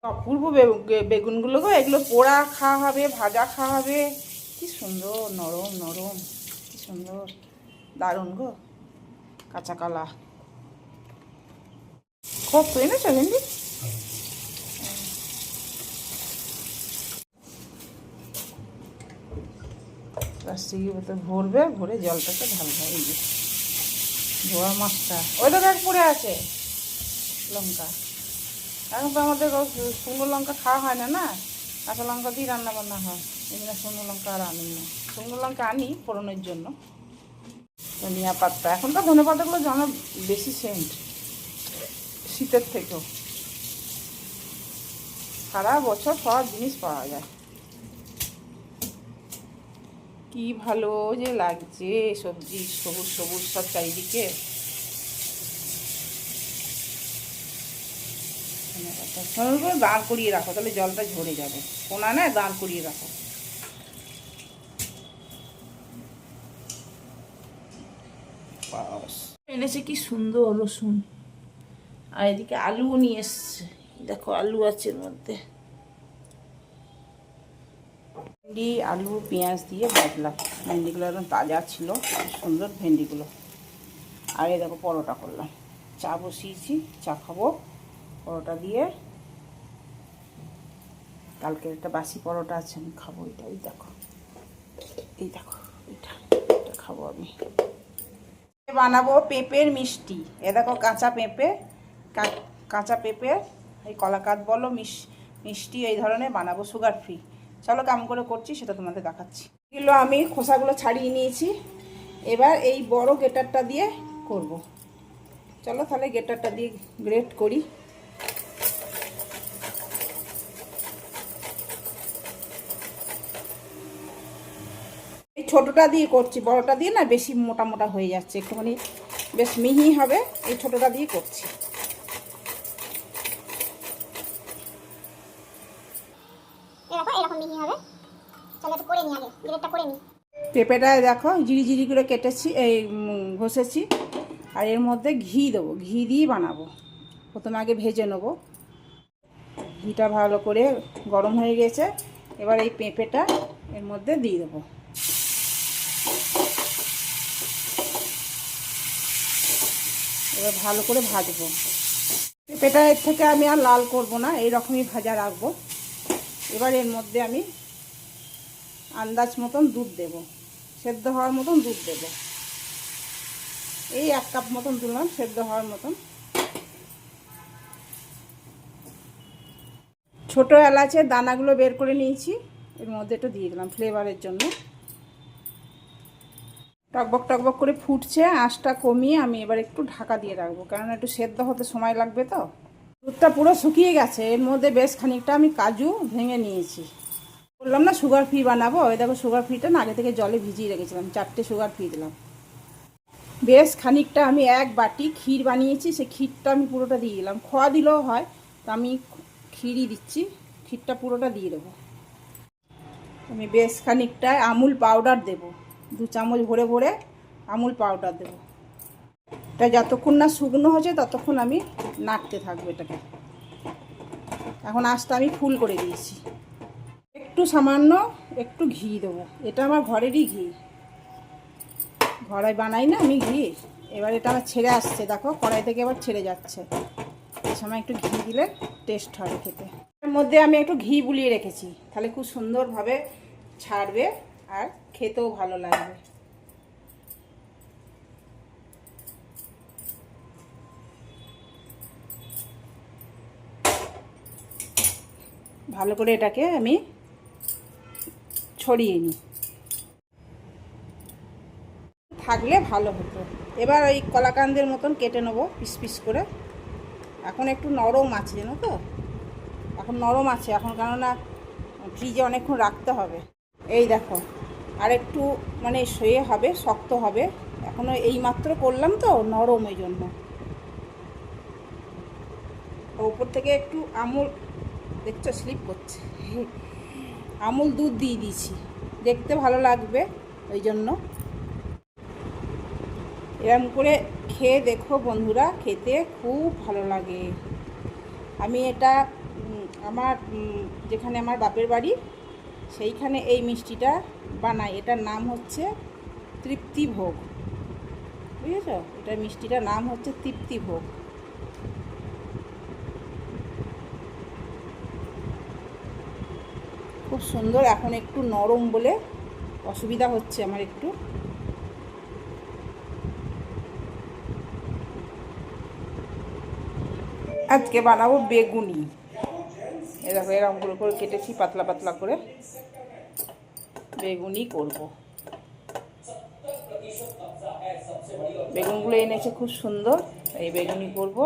অপূর্ব বেগুনগুলো গো, এগুলো পোড়া খাওয়া হবে, ভাজা খাওয়া হবে। কি সুন্দর, নরম নরম, কি সুন্দর, দারুণ গো। কাঁচা কলা খুব তো এনেছো ভেন্ডি। প্লাস্টিকের বোতল ভরবে, ভরে জলটাকে ঢালবে। এই যে ধোয়া মাছটা ওই তো দেখ পড়ে আছে। লঙ্কা এখন তো আমাদের শুকনো লঙ্কা খাওয়া হয় না, না কাঁচা লঙ্কা দিয়ে রান্না বান্না হয়। এই জন্য শুকনো লঙ্কা আর আনি না। শুকনো লঙ্কা আনি ফোড়নের জন্য। ধনিয়া পাতা, এখন তো ধনে পাতাগুলো যেন বেশি সেন্ট শীতের থেকেও। সারা বছর সব জিনিস পাওয়া যায়। কি ভালো যে লাগছে সবজি, সবুজ সবুজ সব চারিদিকে। সরল করে দাঁড় করিয়ে রাখো, তাহলে জলটা ঝরে যাবে। কোনা না, দাঁড় করিয়ে রাখো। এনেছে কি সুন্দর রসুন, আর এদিকে আলুও নিয়ে এসছে। দেখো আলু আছে এর মধ্যে। ভেন্ডি আলু পেঁয়াজ দিয়ে ভাজলাম। ভেন্ডিগুলো একদম তাজা ছিল, সুন্দর ভেন্ডিগুলো। আর এই দেখো পরোটা করলাম, চা বসিয়েছি, চা খাবো পরোটা দিয়ে। কালকে একটা বাসি পরোটা আছে, আমি খাবো এটা। এই দেখো, এই দেখো, এটা খাবো আমি। বানাবো পেঁপের মিষ্টি। এ দেখো কাঁচা পেঁপে, কাঁচা পেঁপে এই কলাকাত বলো মিষ্টি এই ধরনের বানাবো, সুগার ফ্রি। চলো কেমন করে করছি সেটা তোমাদের দেখাচ্ছি। এগুলো আমি খোসাগুলো ছাড়িয়ে নিয়েছি। এবার এই বড় গ্রেটারটা দিয়ে করব। চলো তাহলে গ্রেটারটা দিয়ে গ্রেট করি। এই ছোটটা দিয়ে করছি, বড়টা দিয়ে না বেশি মোটা মোটা হয়ে যাচ্ছে, একটুখানি বেশ মিহি হবে। এই ছোটটা দিয়ে করছি। পেঁপেটা দেখো জিরি জিরি করে কেটেছি, এই ঘষেছি। আর এর মধ্যে ঘি দেবো, ঘি দিয়ে বানাবো। প্রথমে আগে ভেজে নেবো। ঘিটা ভালো করে গরম হয়ে গেছে। এবার এই পেঁপেটা এর মধ্যে দিয়ে দেবো। এবার ভালো করে ভাজবো। পেঁপেটা এর থেকে আমি আর লাল করব না, এইরকমই ভাজা রাখবো। এবার এর মধ্যে আমি আন্দাজ মতন দুধ দেব, সেদ্ধ হওয়ার মতন দুধ দেব। এই 1 কাপ মতন দিলাম, সেদ্ধ হওয়ার মতন। ছোট এলাচের দানাগুলো বের করে নিয়েছি, এর মধ্যে একটু দিয়ে দিলাম ফ্লেভারের জন্য। টকবক টকবক করে ফুটছে, আঁচটা কমিয়ে আমি এবার একটু ঢাকা দিয়ে রাখবো, কারণ একটু সেদ্ধ হতে সময় লাগবে। তো দুধটা পুরো শুকিয়ে গেছে। এর মধ্যে বেশ খানিকটা আমি কাজু ভেঙে নিয়েছি। বললাম না সুগার ফ্রি বানাবো। ওই দেখো সুগার ফ্রিটা না আগে থেকে জলে ভিজিয়ে রেখেছিলাম, 4টে সুগার ফ্রি দিলাম। বেশ খানিকটা আমি 1 বাটি ক্ষীর বানিয়েছি, সেই ক্ষীরটা আমি পুরোটা দিয়ে দিলাম। খোয়া দিলেও হয়, তো আমি ক্ষীরই দিচ্ছি। ক্ষীরটা পুরোটা দিয়ে দেবো। আমি বেশ খানিকটা আমুল পাউডার দেব, 2 চামচ ভরে ভরে আমুল পাউডার দেব। এটা যতক্ষণ না শুকনো হচ্ছে ততক্ষণ আমি নাড়তে থাকবো এটাকে। এখন আঁচটা আমি ফুল করে দিয়েছি। একটু সামান্য একটু ঘি দেবো, এটা আমার ঘরেরই ঘি, ঘরে বানাই না আমি ঘি। এবার এটা আমার ছেড়ে আসছে, দেখো কড়াই থেকে এবার ছেড়ে যাচ্ছে। এই সময় একটু ঘি দিলে টেস্ট হবে খেতে। এর মধ্যে আমি একটু ঘি বুলিয়ে রেখেছি, তাহলে খুব সুন্দরভাবে ছাড়বে আর খেতেও ভালো লাগবে। ভালো করে এটাকে আমি ছড়িয়ে নিই, থাকলে ভালো হতো। এবার ওই কলাকান্দের মতন কেটে নেবো পিস পিস করে। এখন একটু নরম আছে জানো তো, এখন নরম আছে এখন, কেননা ফ্রিজে অনেকক্ষণ রাখতে হবে। এই দেখো আর একটু মানে সয়ে হবে, শক্ত হবে। এখনও এইমাত্র করলাম তো, নরম, ওই জন্য। ওপর থেকে একটু আমুল, দেখছো স্লিপ করছে, আমুল দুধ দিয়ে দিয়েছি, দেখতে ভালো লাগবে ওই জন্য। এরকম করে খেয়ে দেখো বন্ধুরা, খেতে খুব ভালো লাগে। আমি এটা আমার যেখানে আমার বাপের বাড়ি সেইখানে এই মিষ্টিটা বানায়। এটার নাম হচ্ছে তৃপ্তিভোগ, বুঝেছ? এটা মিষ্টিটার নাম হচ্ছে তৃপ্তিভোগ। খুব সুন্দর। এখন একটু নরম বলে অসুবিধা হচ্ছে আমার একটু। আজকে বানাবো বেগুনি। দেখো এরকম করে কেটেছি পাতলা পাতলা করে, বেগুনি করব। বেগুনগুলো এনেছে খুব সুন্দর, এই বেগুনি করব।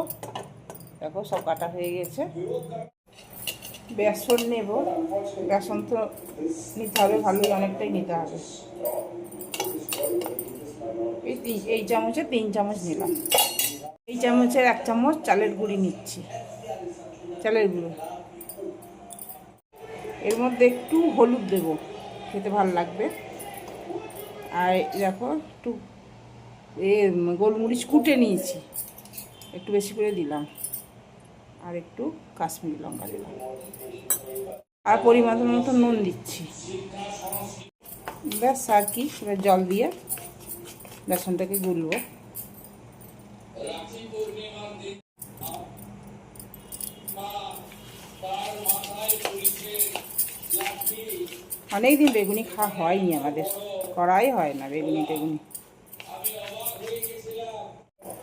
দেখো সব কাটা হয়ে গেছে। বেসন নেব, বেসন তো নিতে হবে ভালোই, অনেকটাই নিতে হবে। এই চামচে 3 চামচ নিলাম। এই চামচের 1 চামচ চালের গুঁড়ি নিচ্ছি, চালের গুঁড়ো। এর মধ্যে একটু হলুদ দেব, খেতে ভালো লাগবে। আর দেখো একটু গোলমরিচ কুটে নিয়েছি, একটু বেশি করে দিলাম। আর একটু কাশ্মীরি লঙ্কা দিলাম। আর পরিমাণ মতো নুন দিচ্ছি। ব্যাস, আর কি, এবার জল দিয়ে বেসনটাকে গুলবো। অনেকদিন বেগুনি খাওয়া হয়নি আমাদের, করাই হয় না বেগুনি টেগুনি।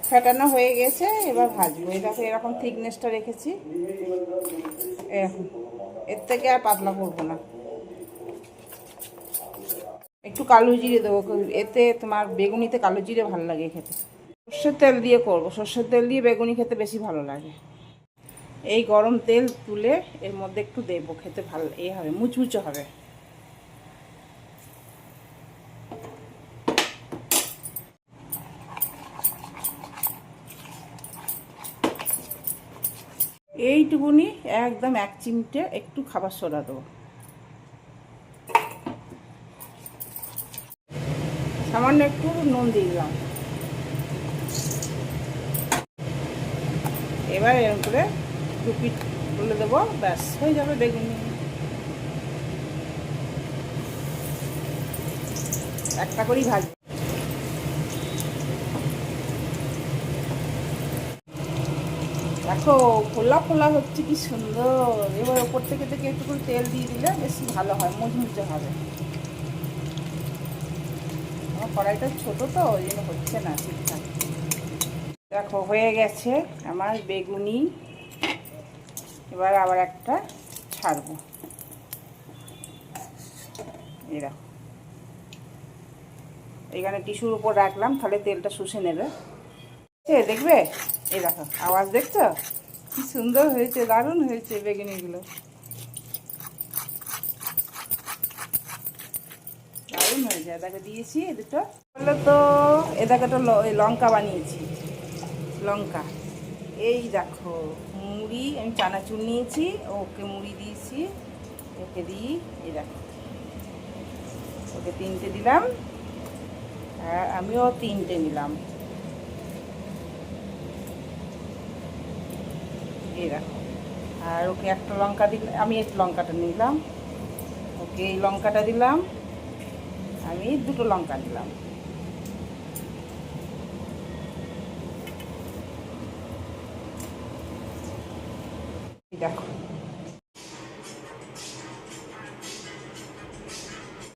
ফেটানো হয়ে গেছে, এবার ভাজবো। এই দেখো এরকম থিকনেসটা রেখেছি, এরকম। এর থেকে আর পাতলা করবো না। একটু কালো জিরে দেবো, এতে তোমার বেগুনিতে কালো জিরে ভালো লাগে খেতে। সর্ষের তেল দিয়ে করবো, সর্ষের তেল দিয়ে বেগুনি খেতে বেশি ভালো লাগে। এই গরম তেল তুলে এর মধ্যে একটু দেবো, খেতে ভালো হবে, মুচমুচে হবে। এইটুকুনি একদম 1 চিমটে একটু খাবার সোডা দেবো, সামান্য একটু নুন দিয়ে দিলাম। এবার এরকম করে 2 পিঠ তুলে দেবো, ব্যাস হয়ে যাবে বেগুনি। একটা করেই ভাজবো। দেখো ফোলা ফোলা হচ্ছে, কি সুন্দর। এবার ওপর থেকে একটু করে তেল দিয়ে দিলে বেশি ভালো হয়, মুচমুচে হবে। আমার কড়াইটা ছোটো তো, ওই জন্য হচ্ছে না ঠিকঠাক। দেখো হয়ে গেছে আমার বেগুনি। এবার আবার একটা ছাড়বো, এই দেখো। এখানে টিস্যুর উপর রাখলাম, তাহলে তেলটা শুষে নেবে। দেখবে, এই দেখো আওয়াজ দেখছো, কি সুন্দর হয়েছে, দারুণ হয়েছে বেগুনিগুলো, দারুণ হয়েছে। এটাকে দিয়েছি দুটো, বললো তো এটাকে তো লঙ্কা বানিয়েছি, লঙ্কা। এই দেখো মুড়ি, আমি চানাচুর নিয়েছি, ওকে মুড়ি দিয়েছি, ওকে দিই। এই দেখো ওকে 3টে দিলাম, আর আমিও 3টে নিলাম। এই দেখো, আর ওকে একটা লঙ্কা দিলাম, আমি এই লঙ্কাটা নিলাম, ওকে এই লঙ্কাটা দিলাম, আমি 2টো লঙ্কা দিলাম।